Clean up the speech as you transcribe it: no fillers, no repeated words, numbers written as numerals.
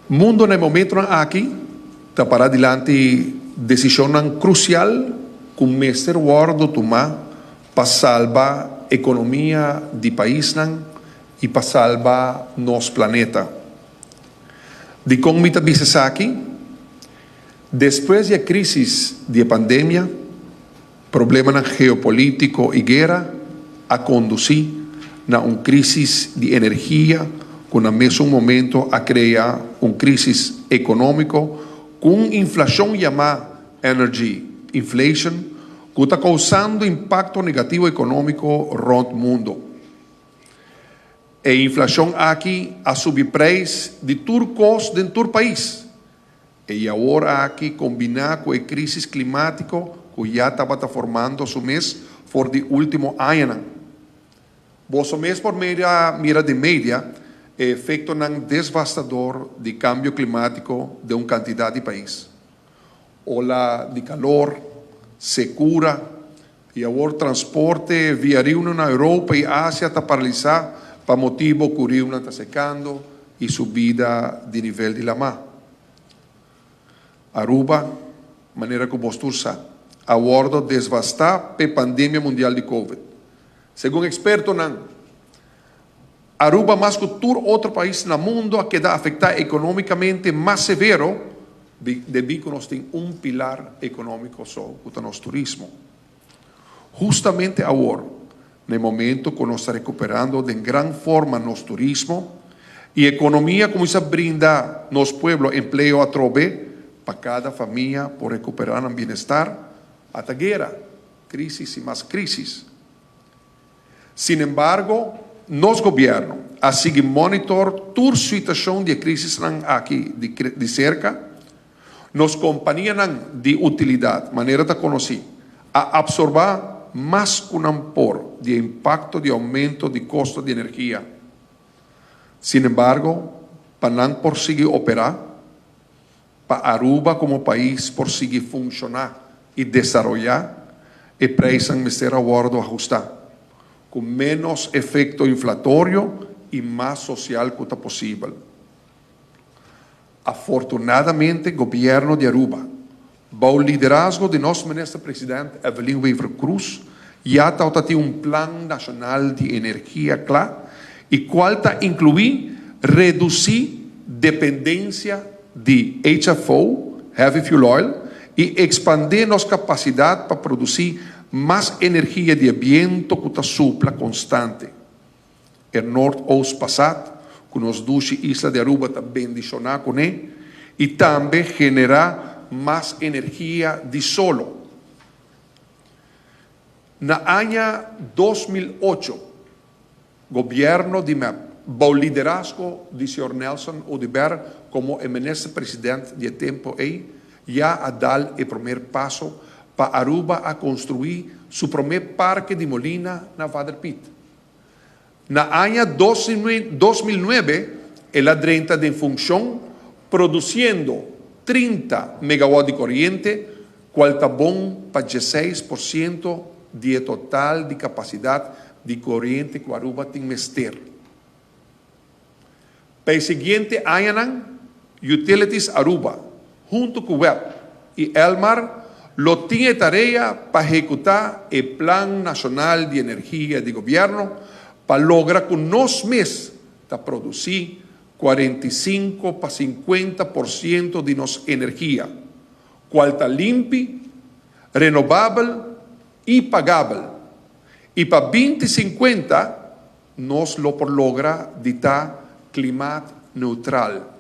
Mundo nel momento aqui está para adiante decisão crucial que o Mr. World tomar para salvar a economia do país e para salvar nosso planeta. De como me diz aqui, depois da crise da pandemia, problema geopolítico e guerra a conduzir a uma crise de energia, com no mesmo momento a criar uma crise econômica com inflação chamada energy inflation, que está causando impacto negativo econômico no mundo. A inflação aqui a subir preços de todo custo dentro do país. E agora aqui combinar com a crise climática que já estava formando su mês por de último ano. Vos mês por mira de média, efeito devastador de cambio climático de uma quantidade de países. Ola de calor, secura, e agora transporte via rio na Europa e Ásia está paralisado para motivo que o rio está secando e subida de nível de la mar. Aruba, maneira que você sabe, agora devastar a pandemia mundial de Covid. Segundo expertos, Aruba mais que todo outro país no mundo que está afetado economicamente mais severo, devido que nós temos um pilar econômico só, que é o nosso turismo. Justamente agora, no momento que nós estamos recuperando de grande forma nosso turismo, e a economia começa a brindar nosso povo emprego a trove para cada família por recuperar o bem-estar, até guerra, crises e mais crises. Sin embargo, nosso governo a seguir monitor toda a situação de crise aqui de cerca, nos companhias de utilidade, maneira de conhecer, a absorver mais que um por de impacto de aumento de custo de energia. Sin embargo, para não conseguir operar, para Aruba como país conseguir funcionar e desenvolver, é preciso ser agora ajustar, com menos efeito inflatório e mais social que é possível. Afortunadamente, o governo de Aruba, bajo o liderazgo de nosso ministro-presidente Evelyn Weaver Cruz, já tem um plano nacional de energia claro, e qual está incluir reduzir dependência de HFO, Heavy Fuel Oil, e expandir nossa capacidade para produzir mais energia de viento que está supla constante. O Norte-Oeste passado, que nos duas islas de Aruba também bendicionar com ele, e também generar mais energia de solo. Na ano 2008, o governo de MEP, bajo o liderazgo de Sr. Nelson Udibert como o ministro-presidente de tempo aí, já a dar o primeiro passo para Aruba a construir seu primeiro parque de molina na Vaderpit. Na ano 2009, ela entra em função, produzindo 30 megawatts de corrente, qual está bom para 16% do total de capacidade de corrente que Aruba tem mestre. Para o seguinte ano, Utilities Aruba, junto com o WEP e Elmar, tinha tarefa para executar o Plano Nacional de Energia do governo para lograr que nós mesmos produzir 45 para 50% de nossa energia, qual está limpa, renovável e pagável. E para 2050, nós logramos de estar clima neutral.